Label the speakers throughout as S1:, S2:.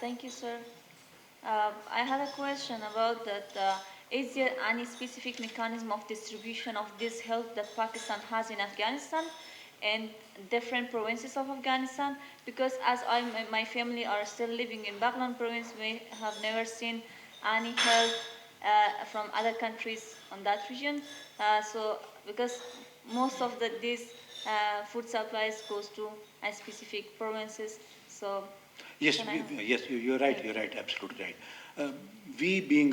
S1: Thank you, sir. I had a question about that. Is there any specific mechanism of distribution of this help that Pakistan has in Afghanistan and different provinces of Afghanistan? Because as my family are still living in Baghlan province, we have never seen any help from other countries on that region. So because most of these food supplies goes to specific provinces. So
S2: Yes, yes, you're right. You're right. Absolutely right. We being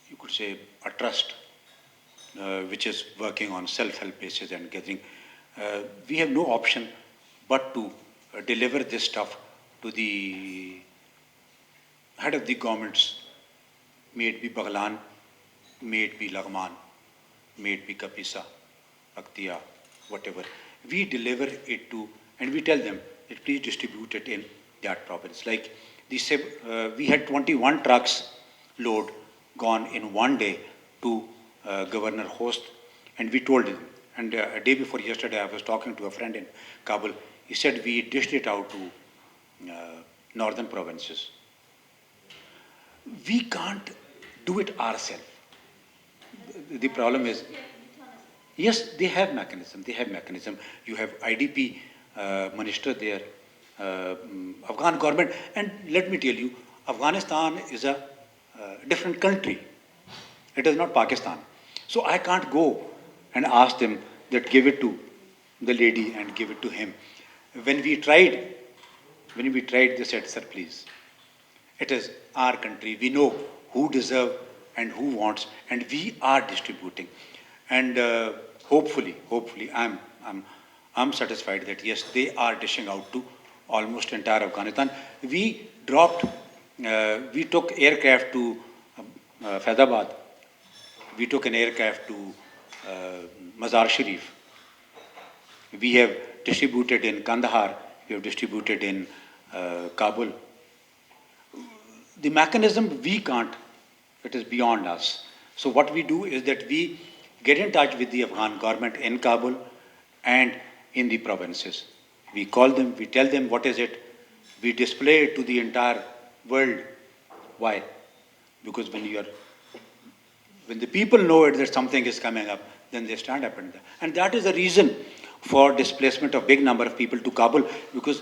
S2: you could say, a trust which is working on self-help basis and gathering, we have no option but to deliver this stuff to the head of the governments, may it be Baghlan, may it be Lagman, may it be Kapisa, Akhtia, whatever. We deliver it to, and we tell them that please distribute it in that province. Like we had 21 trucks load gone in one day to Governor Host, and we told him. And a day before yesterday, I was talking to a friend in Kabul. He said we dished it out to northern provinces. We can't do it ourselves. The problem is, yes, they have mechanism. They have mechanism. You have IDP minister there, Afghan government, and let me tell you, Afghanistan is a different country. It is not Pakistan. So I can't go and ask them that give it to the lady and give it to him. When we tried, they said, sir, please. It is our country. We know who deserve and who wants, and we are distributing. And hopefully, I'm satisfied that yes, they are dishing out to almost entire Afghanistan. We took aircraft to Faidabad. We took an aircraft to Mazar Sharif. We have distributed in Kandahar. We have distributed in Kabul. The mechanism we can't, it is beyond us. So what we do is that we get in touch with the Afghan government in Kabul and in the provinces. We call them, we tell them what is it, we display it to the entire world. Why? Because when the people know it that something is coming up, then they stand up and that is the reason for displacement of big number of people to Kabul, because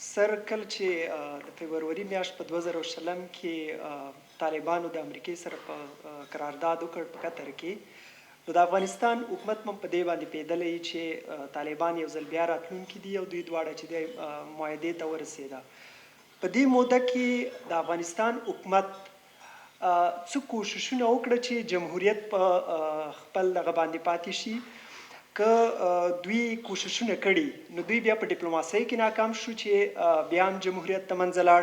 S3: سر کله چې د فبروري میاشت په 2020 کې طالبانو د امریکای سره په قرارداد وکړ په قطر کې، نو د افغانستان حکومت هم په دې باندې پیدلې چې طالبان یو ځل بیا راتلونکي دي او دوی دواړه چې د معاهدې ته ورسېده. په دې موده کې د افغانستان حکومت څه کوششونه وکړه چې جمهوریت په خپل دغه باندې پاتې شي. که دوی کوششونه کړي نو دوی بیا په ډیپلوماسۍ کې ناکام شو چې بیا هم جمهوریت ته منځ لاړ.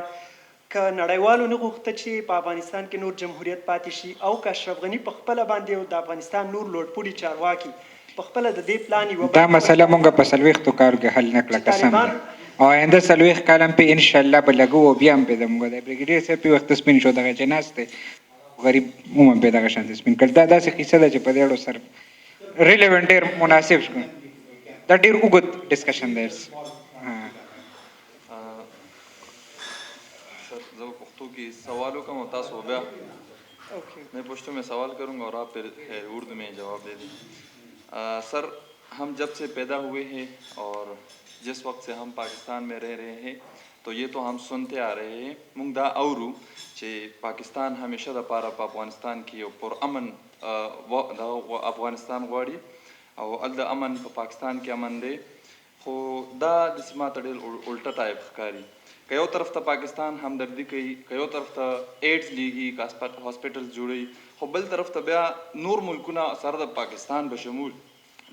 S3: که نړیوالو نه غوښته چې په افغانستان کې نور جمهوریت پاتې شي او که اشرف غني په خپله باندې د افغانستان نور لوړپوړي چارواکي پخپله د دې پلان یو
S4: دا مسله مونږ په څلوېښتو کالو کې حل نه کړه قسم دی او آینده څلوېښت کال هم پې انشاءالله به لګو او بیا هم پې زموږ دی بریګیډیر صاحب پې وخته سپین شو دغه چې ناست دی غریب هم هم پې دغه شانتې سپین کړ دا داسې قصه ده چې په دې اړو سره ریلیونټ ډېر مناسب شو دا ډېر اوږد ډسکشن دی
S5: سر ضرور پختو کی سوالوں کا متاثر ہو گیا میں پشتو میں سوال کروں گا اور آپ پھر اردو میں جواب دے دیں سر ہم جب سے پیدا ہوئے ہیں اور جس وقت سے ہم پاکستان میں رہ رہے ہیں تو یہ تو ہم سنتے آ رہے ہیں مونږ دا اورو چې پاکستان همیشه د پاره په افغانستان کې یو پر امن افغانستان غواړي او ال د امن په پاکستان کې امن دی خو دا د سیما ته ډېر الټه ټایپ ښکاري که یو طرف ته پاکستان همدردي کوي که یو طرف ته ایډز لیږي که هاسپټلز جوړوي خو بل طرف ته بیا نور ملکونه سره د پاکستان به شمول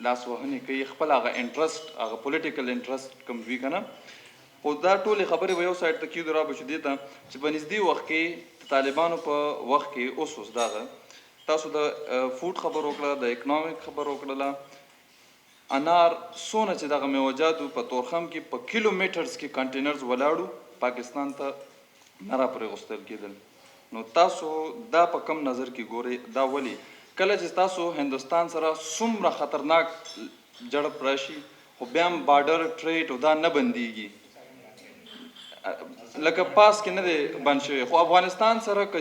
S5: لاس وهنې کوي خپل هغه انټرسټ هغه پولیټیکل انټرسټ کوم وي که نه خو دا ټولې خبرې به یو سایډ ته کېږدو را به شو دې ته چې په نږدې وخت کې طالبانو په وخت کې اوس دا ده تاسو د فوډ خبر وکړه د اکنامک خبر وکړله انار څونه چې دغه میوجاتو په تورخم کې په کیلومیټرز کې کنټینرز ولاړو پاکستان ته نه را پرې غوښتل کېدل نو تاسو دا په کم نظر کې ګورئ دا ولې کله چې تاسو هندوستان سره څومره خطرناک جړپ راشي خو بیا هم بارډر ټریډ او دا نه بندېږي لکه پاس کې نه دی بند شوی خو افغانستان سره که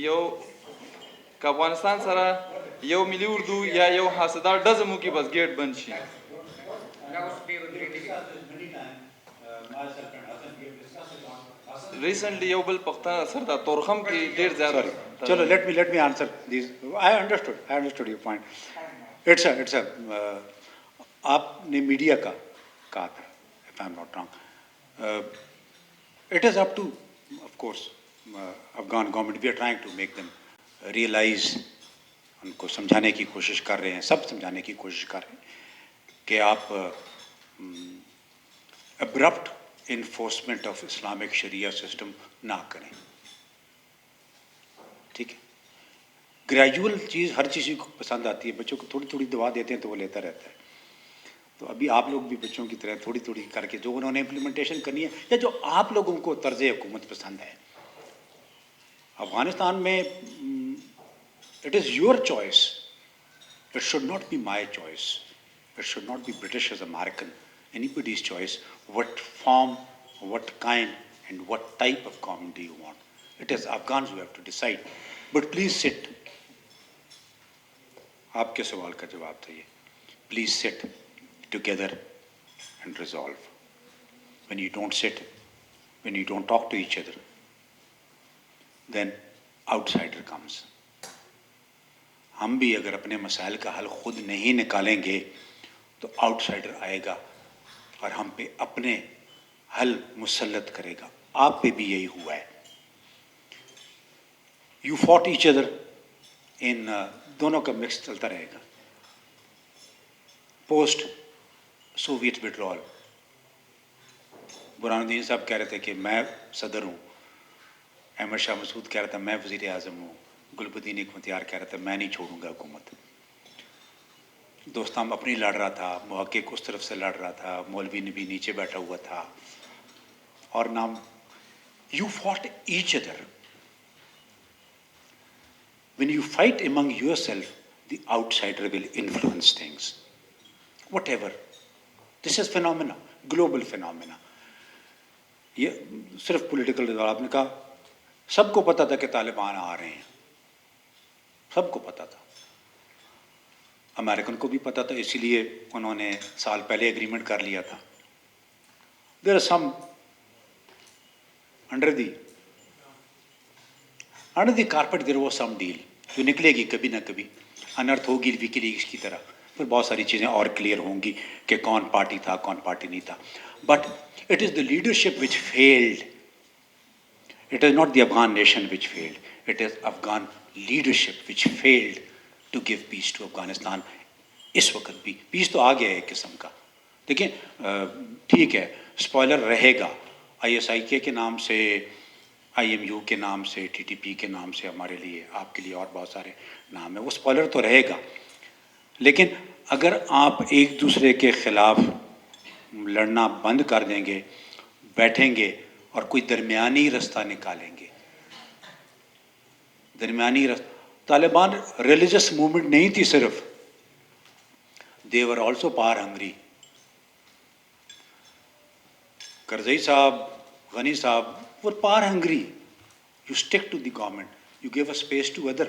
S5: یو که افغانستان سره یو ملي اردو یا یو حاسدار ډزم وکړي بس ګیټ بند شي ریسنټلی یو بل پښتانه سر دا تورخم کې ډېر زیات
S2: چلو let me answer these. I understood your point. It's a آپ نے میڈیا کا کہا تھا if I'm not wrong. It is up to, of course, Afghan government. We are trying to make them realize, ان کو سمجھانے کی کوشش کر رہے ہیں سب سمجھانے کی کوشش کر رہے ہیں کہ آپ abrupt enforcement of Islamic sharia system نہ کریں ٹھیک ہے گریجول چیز ہر چیز کو پسند آتی ہے بچوں کو تھوڑی تھوڑی دوا دیتے ہیں تو وہ لیتا رہتا ہے تو ابھی آپ لوگ بھی بچوں کی طرح تھوڑی تھوڑی کر کے جو انہوں نے امپلیمنٹیشن کرنی ہے یا جو آپ لوگوں کو طرز حکومت پسند ہے افغانستان میں it is your choice. It should not be my choice. It should not be British as American. Anybody's choice. What form, what kind, and what type of government do you want? It is Afghans who have to decide. But please sit. آپ کے سوال کا جواب تھا یہ. Please sit together and resolve. When you don't sit, when you don't talk to each other, then outsider comes. ہم بھی اگر اپنے مسائل کا حل خود نہیں نکالیں گے تو آؤٹ سائڈر آئے گا اور ہم پہ اپنے حل مسلط کرے گا. آپ پہ بھی یہی ہوا ہے. یو فوٹ ایچ ادر ان دونوں کا مکس چلتا رہے گا. پوسٹ سوویت وڈرال برہان الدین صاحب کہہ رہے تھے کہ میں صدر ہوں, احمد شاہ مسعود کہہ رہا تھا میں وزیر اعظم ہوں, گلبدین اختیار کہہ رہا تھا میں نہیں چھوڑوں گا حکومت. دوستام اپنی لڑ رہا تھا, محقق اس طرف سے لڑ رہا تھا, مولوی نبی نیچے بیٹھا ہوا تھا اور نام. You fought each other. When you fight among yourself, the outsider will influence things. Whatever. This is phenomena, global phenomena. یہ صرف پولیٹیکل آپ نے کہا سب کو پتا تھا کہ طالبان آ رہے ہیں, سب کو پتا تھا. امریکن کو بھی پتا تھا, اسی لیے انہوں نے سال پہلے ایگریمنٹ کر لیا تھا. There are some under the carpet there was some deal جو نکلے گی کبھی نہ کبھی, انرتھ ہوگی ویکی لیگس کی طرح. پھر بہت ساری چیزیں اور کلیئر ہوں گی کہ کون پارٹی تھا کون پارٹی نہیں تھا. But it is the leadership which field. It is not the Afghan nation which failed. It is Afghan leadership which failed to give peace to Afghanistan. اس وقت بھی پیس تو آ گیا ہے ایک قسم کا. دیکھیں ٹھیک ہے اسپوائلر رہے گا, آئی ایس آئی کے نام سے, آئی ایم یو کے نام سے, ٹی ٹی پی کے نام سے, ہمارے لیے آپ کے لیے اور بہت سارے نام ہیں, وہ اسپوائلر تو رہے گا. لیکن اگر آپ ایک دوسرے کے خلاف لڑنا بند کر دیں گے، بیٹھیں گے اور کوئی درمیانی رستہ نکالیں گے، درمیانی رستہ. طالبان ریلیجس موومنٹ نہیں تھی صرف، they were also power hungry. Karzai صاحب، غنی صاحب وہ power hungry. You stick to the government, you give a space to other.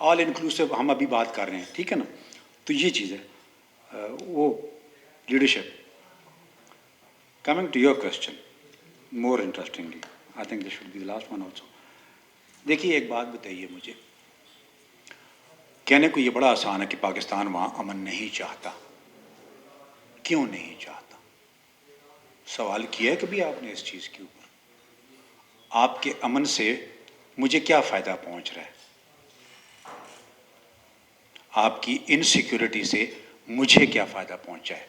S2: All inclusive ہم ابھی بات کر رہے ہیں، ٹھیک ہے نا. تو یہ چیز ہے وہ leadership. Coming to your question more interestingly, I think this should be the last one also. دیکھیے ایک بات بتائیے مجھے، کہنے کو یہ بڑا آسان ہے کہ پاکستان وہاں امن نہیں چاہتا. کیوں نہیں چاہتا؟ سوال کیا ہے کبھی آپ نے اس چیز کے اوپر؟ آپ کے امن سے مجھے کیا فائدہ پہنچ رہا ہے؟ آپ کی انسیکیورٹی سے مجھے کیا فائدہ پہنچا ہے؟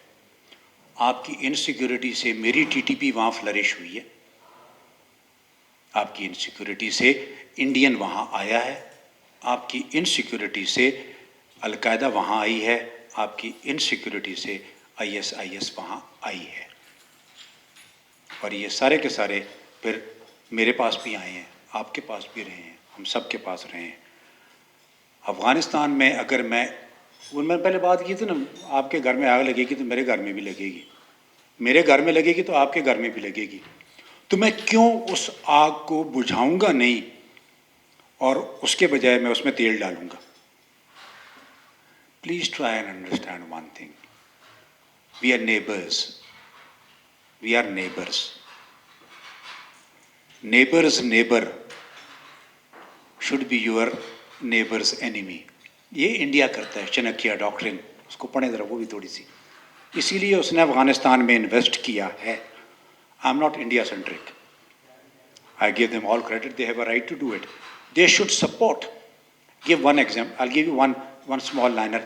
S2: آپ کی انسیکیورٹی سے میری ٹی ٹی پی وہاں فلرش ہوئی ہے، آپ کی انسیکیورٹی سے انڈین وہاں آیا ہے، آپ کی انسیکیورٹی سے القاعدہ وہاں آئی ہے، آپ کی انسیکیورٹی سے IS وہاں آئی ہے. اور یہ سارے کے سارے پھر میرے پاس بھی آئے ہیں، آپ کے پاس بھی رہے ہیں، ہم سب کے پاس رہے ہیں. افغانستان میں اگر میں پہلے بات کی تھی نا، آپ کے گھر میں آگ لگے گی تو میرے گھر میں بھی لگے گی، میرے گھر میں لگے گی تو آپ کے گھر میں بھی لگے گی. تو میں کیوں اس آگ کو بجھاؤں گا نہیں اور اس کے بجائے میں اس میں تیل ڈالوں گا؟ Please try and understand one thing, we are neighbours, we are neighbours. Neighbours neighbour should be your neighbours enemy. یہ انڈیا کرتا ہے، چنکیا ڈاکٹرن، اس کو پڑھیں ذرا وہ بھی تھوڑی سی. اسی لیے اس نے افغانستان میں انویسٹ کیا ہے. I am not India centric. I give them all credit. They have a right to do it. They should support. Give one example. I'll give you one small liner.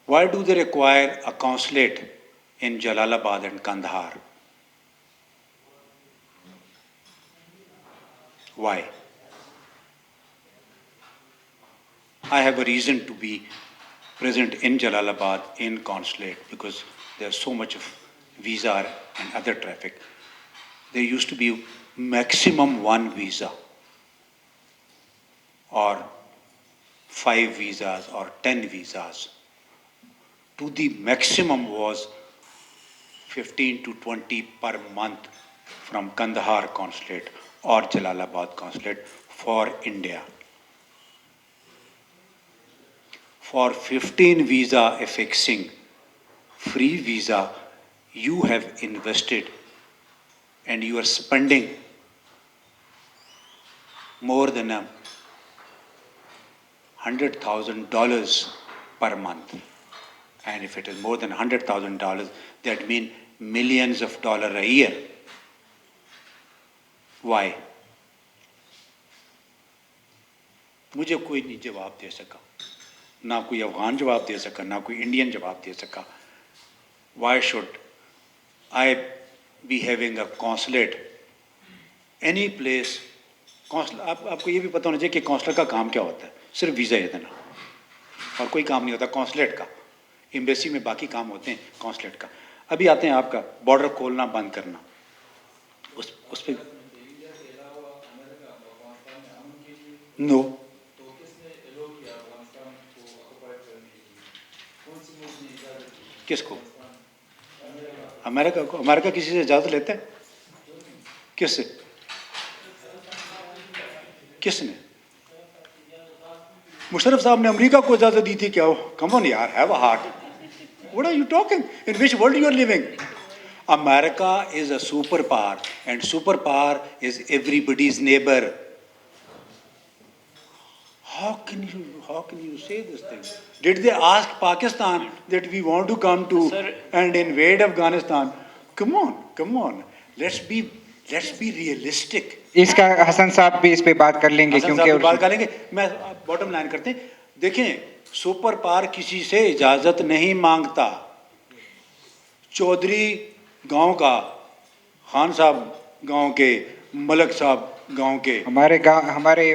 S2: Why do they require a consulate in Jalalabad and Kandahar? Why? I have a reason to be present in Jalalabad in consulate because there's so much of visa and other traffic. There used to be maximum one visa or 5 visas or 10 visas. To the maximum was 15 to 20 per month from Kandahar consulate or Jalalabad consulate for India. For 15 visa affixing free visa, you have invested and you are spending more than $100,000 per month. And if it is more than $100,000, that means millions of dollars a year. Why? مجھے کوئی نہیں جواب دے سکا، نہ کوئی افغان جواب دے سکا، نہ کوئی انڈین جواب دے سکا. Why should I be having a consulate any place? آپ کو یہ بھی پتہ ہونا چاہیے کہ کونسلر کا کام کیا ہوتا ہے. صرف ویزا دینا اور کوئی کام نہیں ہوتا کونسلیٹ کا. ایمبیسی میں باقی کام ہوتے ہیں، کونسلیٹ کا. ابھی آتے ہیں آپ کا بارڈر کھولنا بند کرنا، اس پہ نو. کس کو؟ امریکہ کو؟ امریکہ کسی سے اجازت لیتے ہیں؟ کس سے؟ کس نے؟ مشرف صاحب نے امریکہ کو اجازت دی تھی کیا؟ کم آن یار، have a heart. What are you talking? In which world you are living? America is a superpower and superpower is everybody's neighbor. How can you say this thing? Did they ask Pakistan that we want to come to and invade Afghanistan? Come on. Let's be realistic.
S4: اس کا حسن صاحب بھی اس پہ بات کر لیں گے کیونکہ
S2: بات کریں گے. میں باٹم لائن کرتے ہیں. دیکھیں، سپر پاور کسی سے اجازت نہیں مانگتا. چودھری گاؤں کا، خان صاحب گاؤں کے، ملک صاحب گاؤں کے،
S4: ہمارے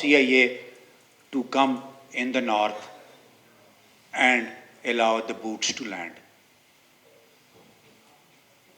S2: CIA to come in the north and allow the boats to land?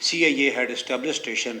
S2: CIA had established station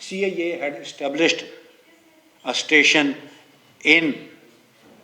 S2: CIA had established a station in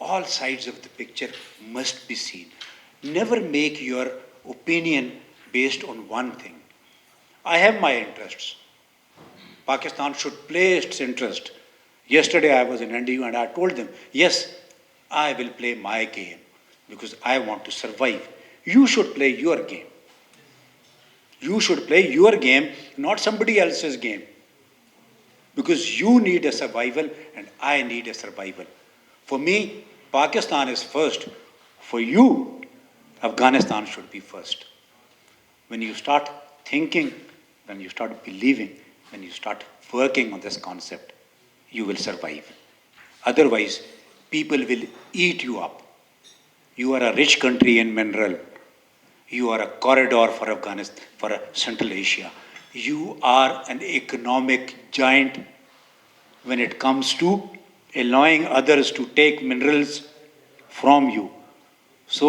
S2: all sides of the picture must be seen. Never make your opinion based on one thing. I have my interests. Pakistan should play its interest. Yesterday I was in NDU and I told them, yes, I will play my game because I want to survive. You should play your game. You should play your game, not somebody else's game. Because you need a survival and I need a survival. For me, Pakistan is first. For you, Afghanistan should be first. When you start thinking, when you start believing, when you start working on this concept, you will survive. Otherwise, people will eat you up. You are a rich country in mineral. You are a corridor for Afghanistan, for Central Asia. You are an economic giant when it comes to allowing others to take minerals from you. So,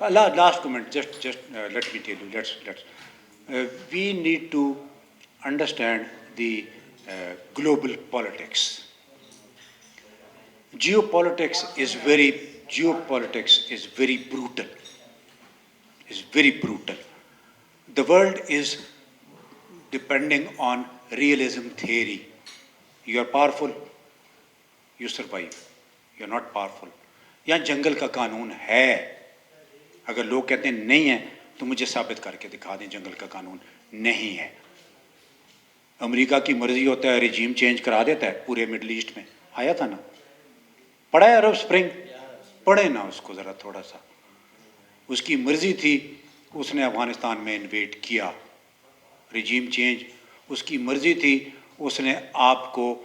S2: Last comment, just let me tell you, we need to understand the global politics. Geopolitics is very brutal. Is very brutal. The world is depending on realism theory. You are powerful, you survive. You are not powerful. یہاں جنگل کا قانون ہے. اگر لوگ کہتے ہیں نہیں ہے تو مجھے ثابت کر کے دکھا دیں جنگل کا قانون نہیں ہے. امریکہ کی مرضی ہوتا ہے رجیم چینج کرا دیتا ہے پورے مڈل ایسٹ میں. آیا تھا نا, پڑھا ہے عرب سپرنگ, پڑھے نا اس کو ذرا تھوڑا سا. اس کی مرضی تھی, اس نے افغانستان میں انویٹ کیا. رجیم چینج اس کی مرضی تھی, اس نے آپ کو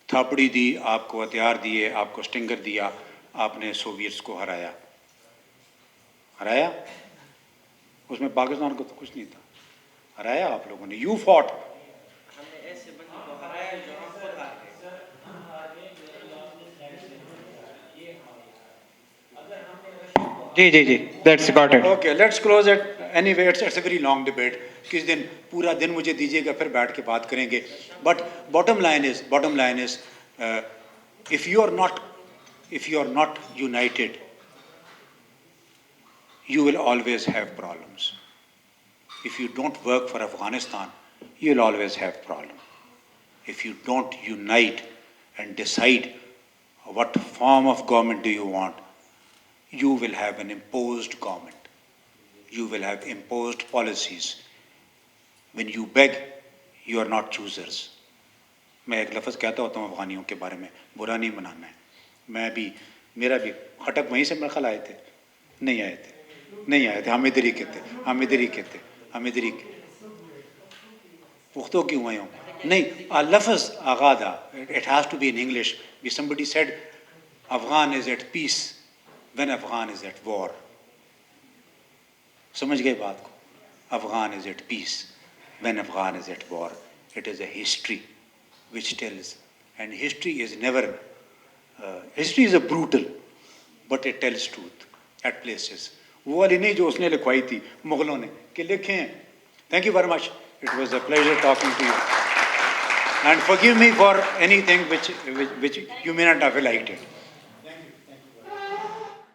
S2: تھاپڑی دی, آپ کو ہتھیار دیے, آپ کو اسٹنگر دیا, آپ نے سوویٹس کو ہرایا. اس میں پاکستان کو تو کچھ نہیں تھا. ہرایا آپ لوگوں نے. You fought.
S4: جی that's got it.
S2: Okay let's close it. Anyway it's a very long debate. کس دن پورا دن مجھے دیجیے گا, پھر بیٹھ کے بات کریں گے. But bottom line is if you are not united, you will always have problems. If you don't work for Afghanistan, you will always have problems. If you don't unite and decide what form of government do you want, you will have an imposed government. You will have imposed policies. When you beg, you are not choosers. میں ایک لفظ کہتا ہوتا ہوں افغانیوں کے بارے میں, برا نہیں منانا ہے. میرا بھی خٹک وہیں سے مرخل آئے تھے, نہیں آئے تھے. ہم ادھر ہی کہتے. پختوں کیوں آئے ہوں نہیں. لفظ آغادا, it has to be in English. Somebody said Afghan is at peace when Afghan is at war. سمجھ گئے بات کو. Afghan is at peace when Afghan is at war. It is a history which tells, and history is never, history is a brutal, but it tells truth at places. وہ والی نہیں جو اس نے لکھوائی تھی مغلوں نے کہ لکھیں. Thank you very much. It was a pleasure talking to you. And forgive me for anything which you may not have liked it.